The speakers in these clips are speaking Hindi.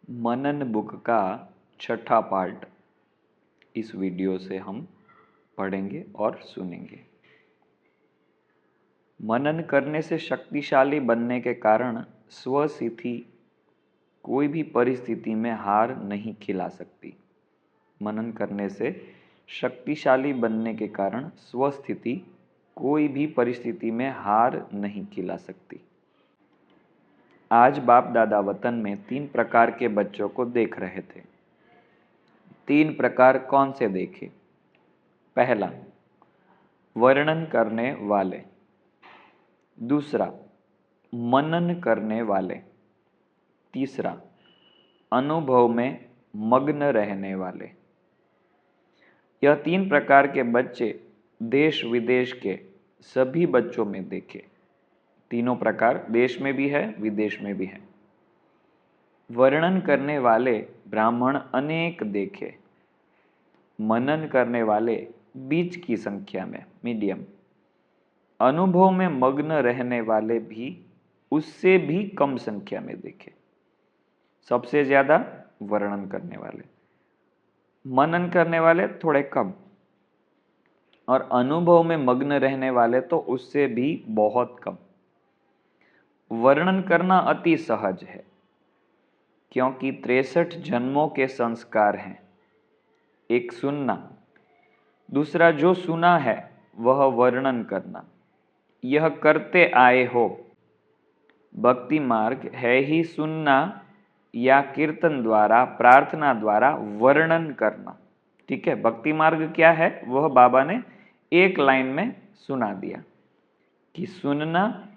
मनन बुक का छठा पार्ट इस वीडियो से हम पढ़ेंगे और सुनेंगे। मनन करने से शक्तिशाली बनने के कारण स्वस्थिति कोई भी परिस्थिति में हार नहीं खिला सकती। मनन करने से शक्तिशाली बनने के कारण स्वस्थिति कोई भी परिस्थिति में हार नहीं खिला सकती। आज बाप दादा वतन में 3 प्रकार के बच्चों को देख रहे थे। 3 प्रकार कौन से देखे? पहला, वर्णन करने वाले। दूसरा, मनन करने वाले। तीसरा, अनुभव में मग्न रहने वाले। यह 3 प्रकार के बच्चे देश विदेश के सभी बच्चों में देखे। तीनों प्रकार देश में भी है, विदेश में भी है। वर्णन करने वाले ब्राह्मण अनेक देखे। मनन करने वाले बीच की संख्या में, मीडियम। अनुभव में मग्न रहने वाले भी उससे भी कम संख्या में देखे। सबसे ज्यादा वर्णन करने वाले, मनन करने वाले थोड़े कम, और अनुभव में मग्न रहने वाले तो उससे भी बहुत कम। वर्णन करना अति सहज है क्योंकि 63 जन्मों के संस्कार हैं। एक सुनना, दूसरा जो सुना है वह वर्णन करना। यह करते आए हो। भक्ति मार्ग है ही सुनना या कीर्तन द्वारा, प्रार्थना द्वारा वर्णन करना। ठीक है, भक्ति मार्ग क्या है वह बाबा ने एक लाइन में सुना दिया कि सुनना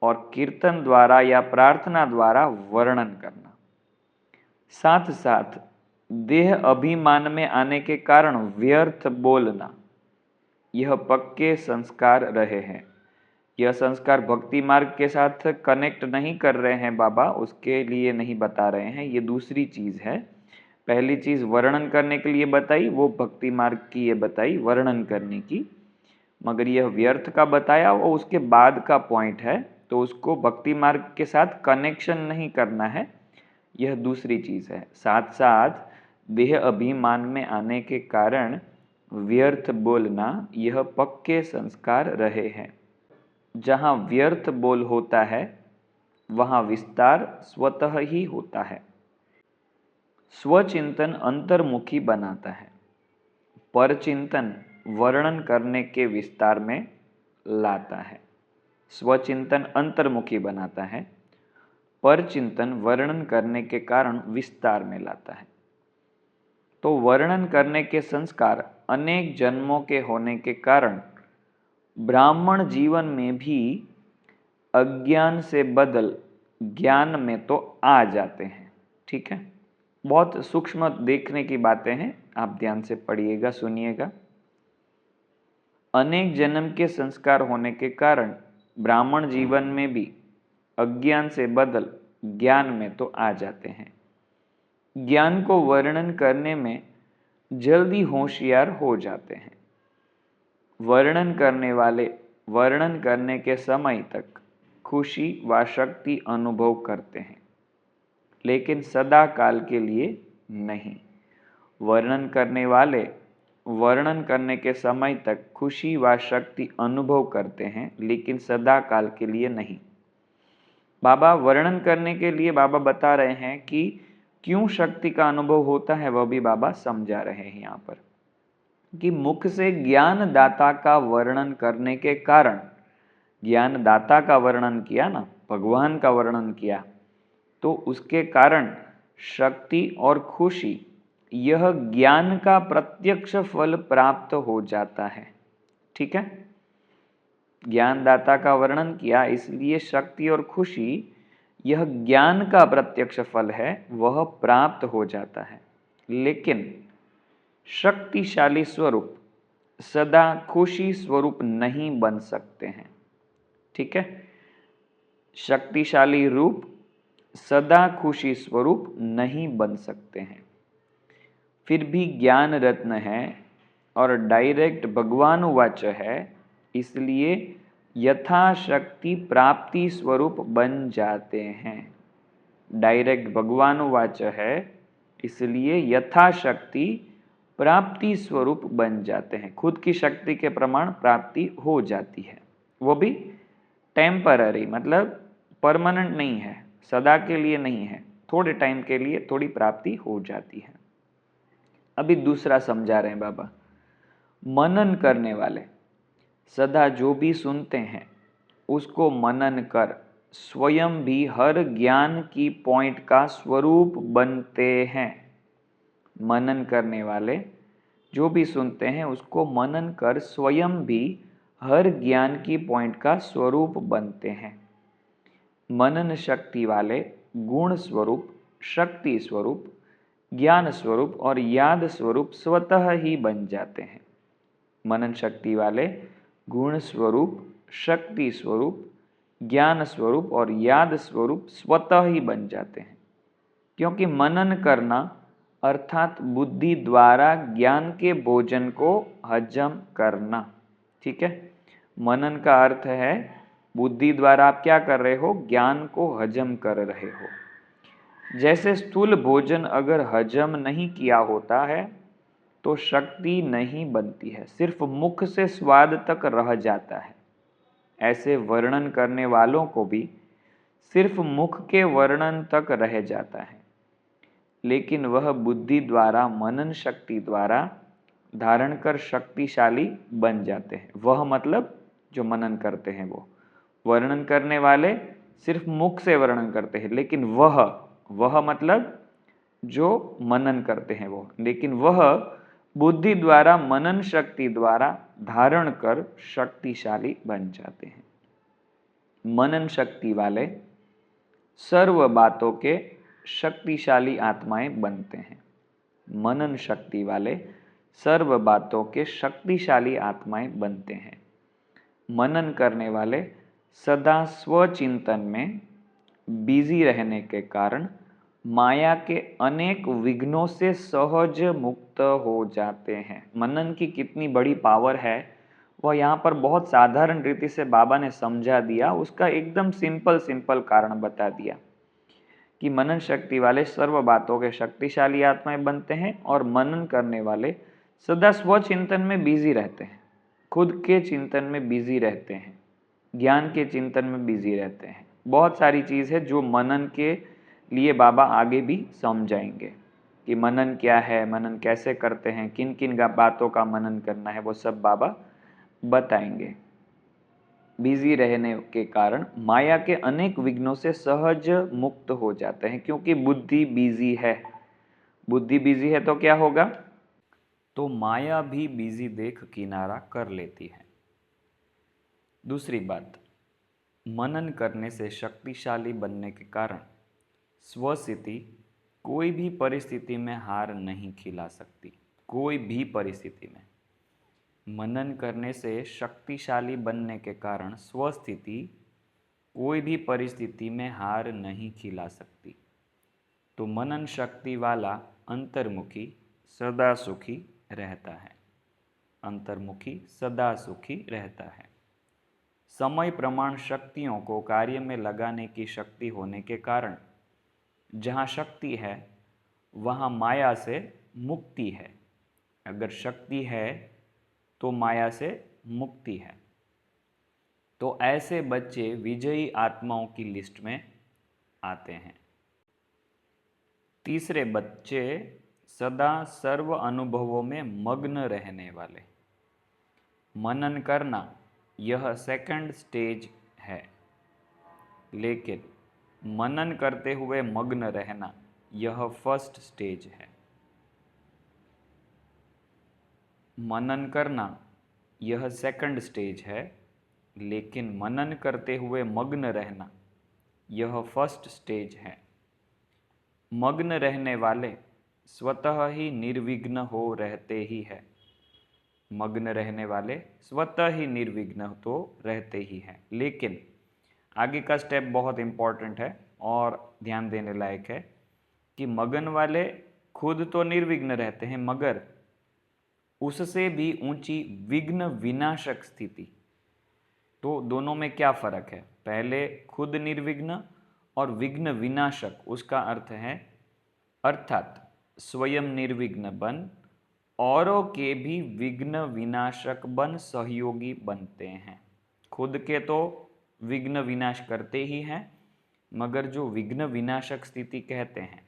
और कीर्तन द्वारा या प्रार्थना द्वारा वर्णन करना। साथ साथ देह अभिमान में आने के कारण व्यर्थ बोलना, यह पक्के संस्कार रहे हैं। यह संस्कार भक्ति मार्ग के साथ कनेक्ट नहीं कर रहे हैं बाबा, उसके लिए नहीं बता रहे हैं, ये दूसरी चीज है। पहली चीज वर्णन करने के लिए बताई, वो भक्ति मार्ग की ये बताई वर्णन करने की, मगर यह व्यर्थ का बताया वो उसके बाद का पॉइंट है, तो उसको भक्ति मार्ग के साथ कनेक्शन नहीं करना है, यह दूसरी चीज है। साथ साथ देह अभिमान में आने के कारण व्यर्थ बोलना, यह पक्के संस्कार रहे हैं। जहाँ व्यर्थ बोल होता है वहाँ विस्तार स्वतः ही होता है। स्वचिंतन अंतर्मुखी बनाता है, परचिंतन वर्णन करने के विस्तार में लाता है। स्वचिंतन अंतर्मुखी बनाता है, परचिंतन वर्णन करने के कारण विस्तार में लाता है। तो वर्णन करने के संस्कार अनेक जन्मों के होने के कारण ब्राह्मण जीवन में भी अज्ञान से बदल ज्ञान में तो आ जाते हैं। ठीक है, बहुत सूक्ष्म देखने की बातें हैं, आप ध्यान से पढ़िएगा, सुनिएगा। अनेक जन्म के संस्कार होने के कारण ब्राह्मण जीवन में भी अज्ञान से बदल ज्ञान में तो आ जाते हैं। ज्ञान को वर्णन करने में जल्दी होशियार हो जाते हैं। वर्णन करने वाले वर्णन करने के समय तक खुशी व शक्ति अनुभव करते हैं, लेकिन सदा काल के लिए नहीं। वर्णन करने वाले वर्णन करने के समय तक खुशी व शक्ति अनुभव करते हैं, लेकिन सदा काल के लिए नहीं। बाबा वर्णन करने के लिए बाबा बता रहे हैं कि क्यों शक्ति का अनुभव होता है, वह भी बाबा समझा रहे हैं यहाँ पर कि मुख से ज्ञान दाता का वर्णन करने के कारण, ज्ञान दाता का वर्णन किया ना, भगवान का वर्णन किया, तो उसके कारण शक्ति और खुशी, यह ज्ञान का प्रत्यक्ष फल प्राप्त हो जाता है। ठीक है, ज्ञानदाता का वर्णन किया इसलिए शक्ति और खुशी, यह ज्ञान का प्रत्यक्ष फल है, वह प्राप्त हो जाता है। लेकिन शक्तिशाली स्वरूप सदा खुशी स्वरूप नहीं बन सकते हैं। ठीक है, शक्तिशाली रूप सदा खुशी स्वरूप नहीं बन सकते हैं। फिर भी ज्ञान रत्न है और डायरेक्ट भगवान वाच है, इसलिए यथाशक्ति प्राप्ति स्वरूप बन जाते हैं। डायरेक्ट भगवान वाच है, इसलिए यथाशक्ति प्राप्ति स्वरूप बन जाते हैं। खुद की शक्ति के प्रमाण प्राप्ति हो जाती है, वो भी टेम्पररी, मतलब परमानेंट नहीं है, सदा के लिए नहीं है, थोड़े टाइम के लिए थोड़ी प्राप्ति हो जाती है। अभी दूसरा समझा रहे हैं बाबा। मनन करने वाले सदा जो भी सुनते हैं उसको मनन कर स्वयं भी हर ज्ञान की पॉइंट का स्वरूप बनते हैं। मनन करने वाले जो भी सुनते हैं उसको मनन कर स्वयं भी हर ज्ञान की पॉइंट का स्वरूप बनते हैं। मनन शक्ति वाले गुण स्वरूप, शक्ति स्वरूप, ज्ञान स्वरूप और याद स्वरूप स्वतः ही बन जाते हैं। मनन शक्ति वाले गुण स्वरूप, शक्ति स्वरूप, ज्ञान स्वरूप और याद स्वरूप स्वतः ही बन जाते हैं, क्योंकि मनन करना अर्थात बुद्धि द्वारा ज्ञान के भोजन को हजम करना। ठीक है, मनन का अर्थ है बुद्धि द्वारा आप क्या कर रहे हो, ज्ञान को हजम कर रहे हो। जैसे स्थूल भोजन अगर हजम नहीं किया होता है तो शक्ति नहीं बनती है, सिर्फ मुख से स्वाद तक रह जाता है। ऐसे वर्णन करने वालों को भी सिर्फ मुख के वर्णन तक रह जाता है, लेकिन वह बुद्धि द्वारा, मनन शक्ति द्वारा धारण कर शक्तिशाली बन जाते हैं। वह मतलब जो मनन करते हैं, वो वर्णन करने वाले सिर्फ मुख से वर्णन करते हैं, लेकिन वह मतलब जो मनन करते हैं वो, लेकिन वह बुद्धि द्वारा, मनन शक्ति द्वारा धारण कर शक्तिशाली बन जाते हैं। मनन शक्ति वाले सर्व बातों के शक्तिशाली आत्माएं बनते हैं। मनन शक्ति वाले सर्व बातों के शक्तिशाली आत्माएं बनते हैं। मनन करने वाले सदा स्वचिंतन में बिजी रहने के कारण माया के अनेक विघ्नों से सहज मुक्त हो जाते हैं। मनन की कितनी बड़ी पावर है वह यहाँ पर बहुत साधारण रीति से बाबा ने समझा दिया। उसका एकदम सिंपल कारण बता दिया कि मनन शक्ति वाले सर्व बातों के शक्तिशाली आत्माएं बनते हैं और मनन करने वाले सदा स्वचिंतन में बिजी रहते हैं, खुद के चिंतन में बिजी रहते हैं, ज्ञान के चिंतन में बिजी रहते हैं। बहुत सारी चीज़ है जो मनन के लिए बाबा आगे भी समझाएंगे कि मनन क्या है, मनन कैसे करते हैं, किन किन बातों का मनन करना है, वो सब बाबा बताएंगे। बिजी रहने के कारण माया के अनेक विघ्नों से सहज मुक्त हो जाते हैं, क्योंकि बुद्धि बिजी है। बुद्धि बिजी है तो क्या होगा, तो माया भी बिजी देख किनारा कर लेती है। दूसरी बात, मनन करने से शक्तिशाली बनने के कारण स्वस्थिति कोई भी परिस्थिति में हार नहीं खिला सकती। कोई भी परिस्थिति में मनन करने से शक्तिशाली बनने के कारण स्वस्थिति कोई भी परिस्थिति में हार नहीं खिला सकती। तो मनन शक्ति वाला अंतर्मुखी सदा सुखी रहता है। अंतर्मुखी सदा सुखी रहता है। समय प्रमाण शक्तियों को कार्य में लगाने की शक्ति होने के कारण जहाँ शक्ति है वहाँ माया से मुक्ति है। अगर शक्ति है तो माया से मुक्ति है। तो ऐसे बच्चे विजयी आत्माओं की लिस्ट में आते हैं। तीसरे बच्चे सदा सर्व अनुभवों में मग्न रहने वाले। मनन करना यह सेकंड स्टेज है, लेकिन मनन करते हुए मग्न रहना यह फर्स्ट स्टेज है। मनन करना यह सेकंड स्टेज है, लेकिन मनन करते हुए मग्न रहना यह फर्स्ट स्टेज है। मग्न रहने वाले स्वतः ही निर्विघ्न हो रहते ही है। मग्न रहने वाले स्वतः ही निर्विघ्न तो रहते ही हैं, लेकिन आगे का स्टेप बहुत इम्पॉर्टेंट है और ध्यान देने लायक है कि मगन वाले खुद तो निर्विघ्न रहते हैं, मगर उससे भी ऊंची विघ्न विनाशक स्थिति। तो दोनों में क्या फर्क है, पहले खुद निर्विघ्न और विघ्न विनाशक उसका अर्थ है अर्थात स्वयं निर्विघ्न बन, औरों के भी विघ्न विनाशक बन सहयोगी बनते हैं। खुद के तो विघ्न विनाश करते ही हैं, मगर जो विघ्न विनाशक स्थिति कहते हैं,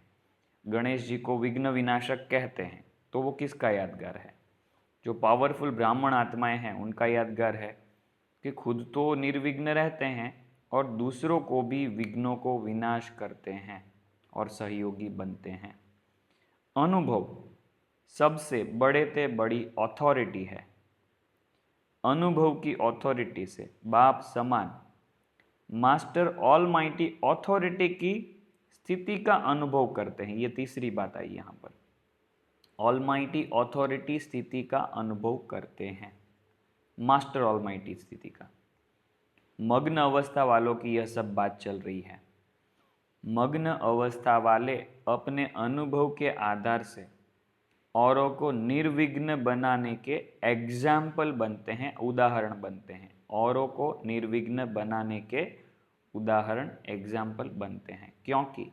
गणेश जी को विघ्न विनाशक कहते हैं, तो वो किसका यादगार है? जो पावरफुल ब्राह्मण आत्माएं हैं उनका यादगार है कि खुद तो निर्विघ्न रहते हैं और दूसरों को भी विघ्नों को विनाश करते हैं और सहयोगी बनते हैं। अनुभव सबसे बड़े ते बड़ी अथॉरिटी है। अनुभव की अथॉरिटी से बाप समान मास्टर ऑलमाइटी अथॉरिटी की स्थिति का अनुभव करते हैं। ये तीसरी बात आई यहाँ पर, ऑलमाइटी अथॉरिटी स्थिति का अनुभव करते हैं, मास्टर ऑलमाइटी स्थिति का। मग्न अवस्था वालों की यह सब बात चल रही है। मग्न अवस्था वाले अपने अनुभव के आधार से औरों को निर्विघ्न बनाने के एग्जाम्पल बनते हैं, उदाहरण बनते हैं। औरों को निर्विघ्न बनाने के उदाहरण एग्जाम्पल बनते हैं, क्योंकि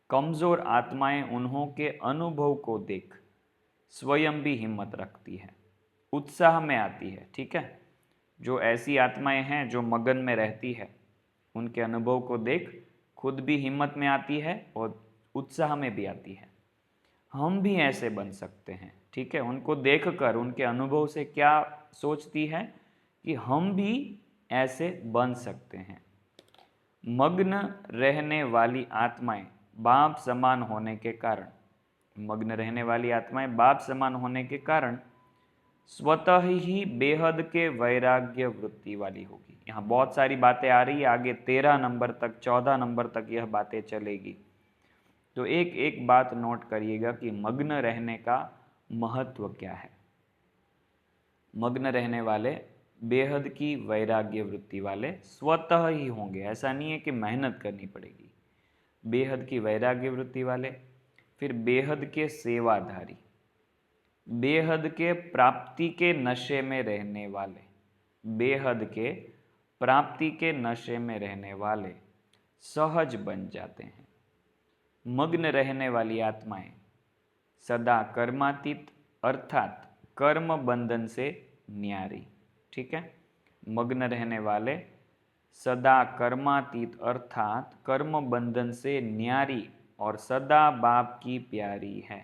कमजोर आत्माएं उन्हों के अनुभव को देख स्वयं भी हिम्मत रखती है, उत्साह में आती है। ठीक है, जो ऐसी आत्माएं हैं जो मगन में रहती है, उनके अनुभव को देख खुद भी हिम्मत में आती है और उत्साह में भी आती है। हम भी ऐसे बन सकते हैं। ठीक है, उनको देखकर उनके अनुभव से क्या सोचती है कि हम भी ऐसे बन सकते हैं। मग्न रहने वाली आत्माएं बाप समान होने के कारण, मग्न रहने वाली आत्माएं बाप समान होने के कारण स्वतः ही बेहद के वैराग्य वृत्ति वाली होगी। यहाँ बहुत सारी बातें आ रही है, आगे 13 नंबर तक 14 नंबर तक यह बातें चलेगी। तो एक एक बात नोट करिएगा कि मग्न रहने का महत्व क्या है। मग्न रहने वाले बेहद की वैराग्य वृत्ति वाले स्वतः ही होंगे, ऐसा नहीं है कि मेहनत करनी पड़ेगी। बेहद की वैराग्य वृत्ति वाले, फिर बेहद के सेवाधारी, बेहद के प्राप्ति के नशे में रहने वाले, बेहद के प्राप्ति के नशे में रहने वाले सहज बन जाते हैं। मग्न रहने वाली आत्माएं सदा कर्मातीत अर्थात कर्म बंधन से न्यारी। ठीक है, मग्न रहने वाले सदा कर्मातीत अर्थात कर्म बंधन से न्यारी और सदा बाप की प्यारी है।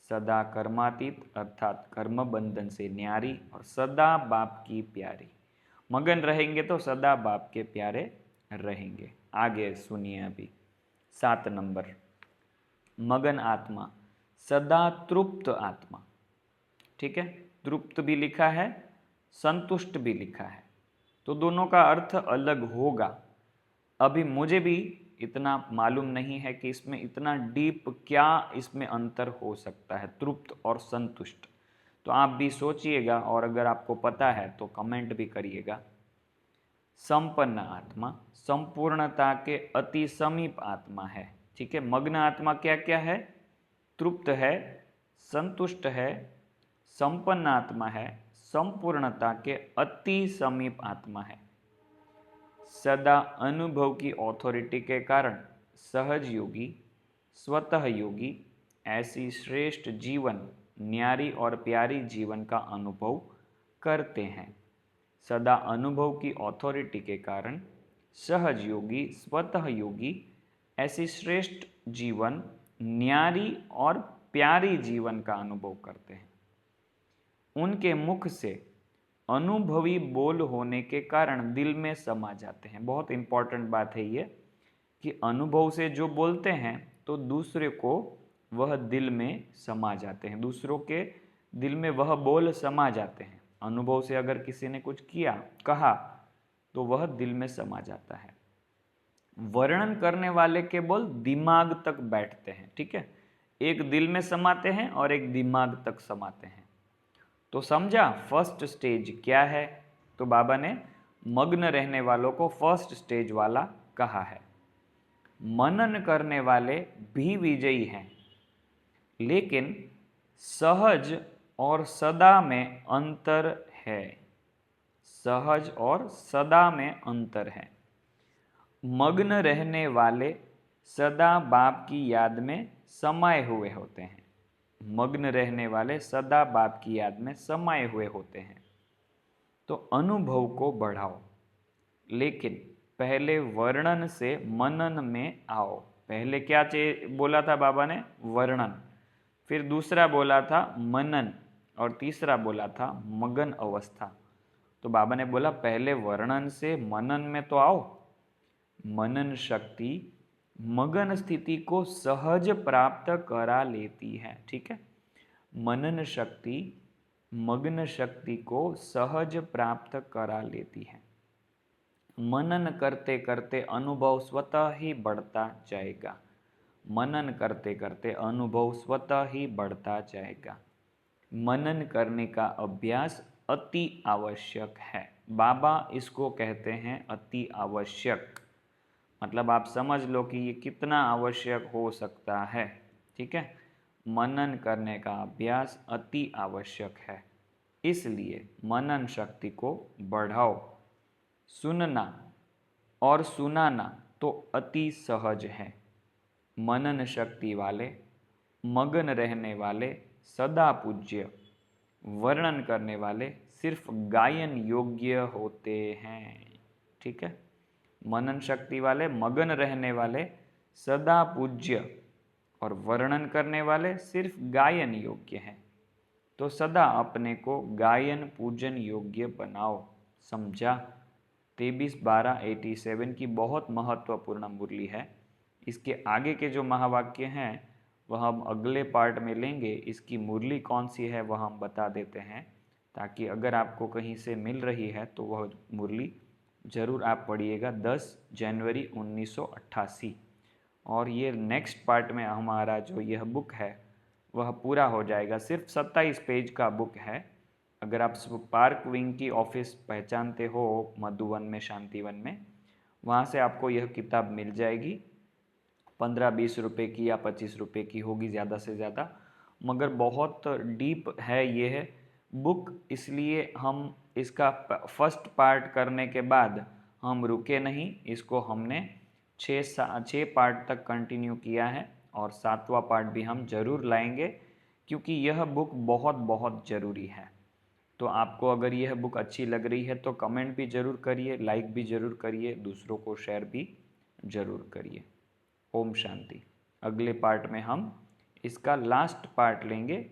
सदा कर्मातीत अर्थात कर्म बंधन से न्यारी और सदा बाप की प्यारी। मगन रहेंगे तो सदा बाप के प्यारे रहेंगे। आगे सुनिए अभी 7 नंबर, मगन आत्मा सदा तृप्त आत्मा। ठीक है, तृप्त भी लिखा है, संतुष्ट भी लिखा है, तो दोनों का अर्थ अलग होगा। अभी मुझे भी इतना मालूम नहीं है कि इसमें इतना डीप क्या इसमें अंतर हो सकता है, तृप्त और संतुष्ट। तो आप भी सोचिएगा और अगर आपको पता है तो कमेंट भी करिएगा। संपन्न आत्मा संपूर्णता के अति समीप आत्मा है। ठीक है, मग्न आत्मा क्या क्या है? तृप्त है, संतुष्ट है, संपन्न आत्मा है, संपूर्णता के अति समीप आत्मा है। सदा अनुभव की ऑथोरिटी के कारण सहज योगी, स्वतः योगी ऐसी श्रेष्ठ जीवन, न्यारी और प्यारी जीवन का अनुभव करते हैं। सदा अनुभव की ऑथोरिटी के कारण सहज योगी, स्वतः योगी ऐसी श्रेष्ठ जीवन, न्यारी और प्यारी जीवन का अनुभव करते हैं। उनके मुख से अनुभवी बोल होने के कारण दिल में समा जाते हैं। बहुत इंपॉर्टेंट बात है ये कि अनुभव से जो बोलते हैं तो दूसरे को वह दिल में समा जाते हैं, दूसरों के दिल में वह बोल समा जाते हैं। अनुभव से अगर किसी ने कुछ किया, कहा, तो वह दिल में समा जाता है। वर्णन करने वाले के बोल दिमाग तक बैठते हैं। ठीक है, एक दिल में समाते हैं और एक दिमाग तक समाते हैं। तो समझा फर्स्ट स्टेज क्या है? तो बाबा ने मग्न रहने वालों को फर्स्ट स्टेज वाला कहा है। मनन करने वाले भी विजयी हैं, लेकिन सहज और सदा में अंतर है। सहज और सदा में अंतर है। मग्न रहने वाले सदा बाप की याद में समाये हुए होते हैं। मग्न रहने वाले सदा बाप की याद में समाये हुए होते हैं। तो अनुभव को बढ़ाओ, लेकिन पहले वर्णन से मनन में आओ। पहले क्या बोला था बाबा ने? वर्णन। फिर दूसरा बोला था मनन, और तीसरा बोला था मगन अवस्था। तो बाबा ने बोला पहले वर्णन से मनन में तो आओ। मनन शक्ति मगन स्थिति को सहज प्राप्त करा लेती है। ठीक है, मनन शक्ति मग्न शक्ति को सहज प्राप्त करा लेती है। मनन करते करते अनुभव स्वतः ही बढ़ता जाएगा। मनन करते करते अनुभव स्वतः ही बढ़ता जाएगा। मनन करने का अभ्यास अति आवश्यक है। बाबा इसको कहते हैं अति आवश्यक। मतलब आप समझ लो कि ये कितना आवश्यक हो सकता है। ठीक है, मनन करने का अभ्यास अति आवश्यक है, इसलिए मनन शक्ति को बढ़ाओ। सुनना और सुनाना तो अति सहज है। मनन शक्ति वाले, मगन रहने वाले, सदा पूज्य, वर्णन करने वाले सिर्फ गायन योग्य होते हैं। ठीक है, मनन शक्ति वाले, मगन रहने वाले, सदा पूज्य और वर्णन करने वाले सिर्फ गायन योग्य हैं। तो सदा अपने को गायन पूजन योग्य बनाओ। समझा? 23-12-87 की बहुत महत्वपूर्ण मुरली है। इसके आगे के जो महावाक्य हैं वह हम अगले पार्ट में लेंगे। इसकी मुरली कौन सी है वह हम बता देते हैं, ताकि अगर आपको कहीं से मिल रही है तो वह मुरली ज़रूर आप पढ़िएगा। 10 जनवरी 1988। और ये नेक्स्ट पार्ट में हमारा जो यह बुक है वह पूरा हो जाएगा। सिर्फ 27 पेज का बुक है। अगर आप पार्क विंग की ऑफिस पहचानते हो मधुवन में, शांतिवन में, वहाँ से आपको यह किताब मिल जाएगी। 15-20 रुपये की या 25 रुपये की होगी ज़्यादा से ज़्यादा, मगर बहुत डीप है यह बुक। इसलिए हम इसका फर्स्ट पार्ट करने के बाद हम रुके नहीं, इसको हमने 6 पार्ट तक कंटिन्यू किया है और 7वां पार्ट भी हम ज़रूर लाएंगे, क्योंकि यह बुक बहुत बहुत ज़रूरी है। तो आपको अगर यह बुक अच्छी लग रही है तो कमेंट भी ज़रूर करिए, लाइक भी ज़रूर करिए, दूसरों को शेयर भी ज़रूर करिए। ओम शांति। अगले पार्ट में हम इसका लास्ट पार्ट लेंगे,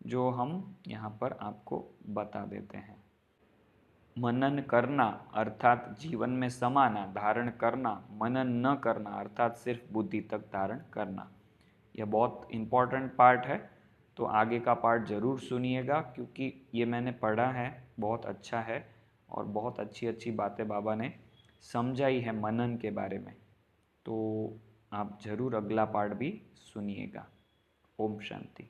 जो हम यहाँ पर आपको बता देते हैं। मनन करना अर्थात जीवन में समाना, धारण करना। मनन न करना अर्थात सिर्फ बुद्धि तक धारण करना। यह बहुत इम्पॉर्टेंट पार्ट है, तो आगे का पार्ट ज़रूर सुनिएगा, क्योंकि ये मैंने पढ़ा है, बहुत अच्छा है और बहुत अच्छी अच्छी बातें बाबा ने समझाई है मनन के बारे में। तो आप ज़रूर अगला पार्ट भी सुनिएगा। ओम शांति।